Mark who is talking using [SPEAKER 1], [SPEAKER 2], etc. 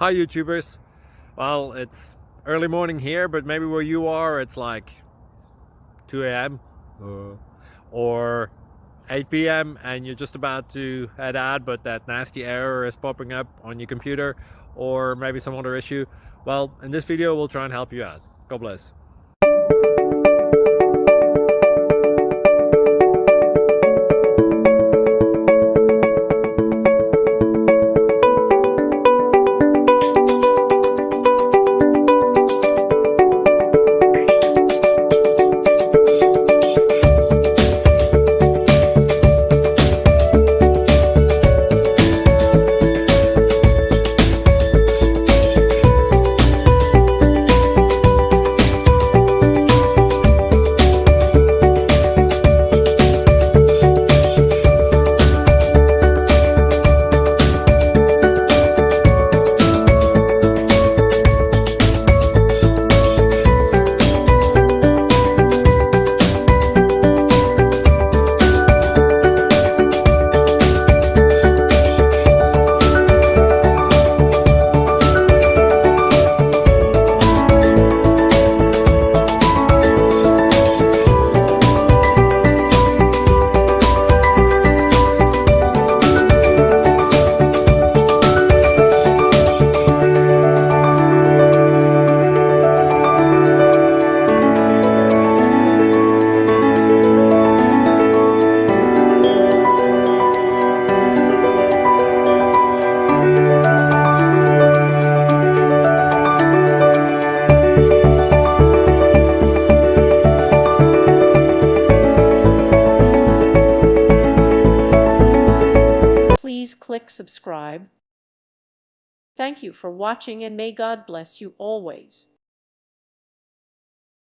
[SPEAKER 1] Hi YouTubers. Well, it's early morning here, but maybe where you are it's like 2 a.m. Or 8 p.m. and you're just about to head out, but that nasty error is popping up on your computer, or maybe some other issue. Well, in this video we'll try and help you out. God bless.
[SPEAKER 2] Please click subscribe. Thank you for watching and may God bless you always.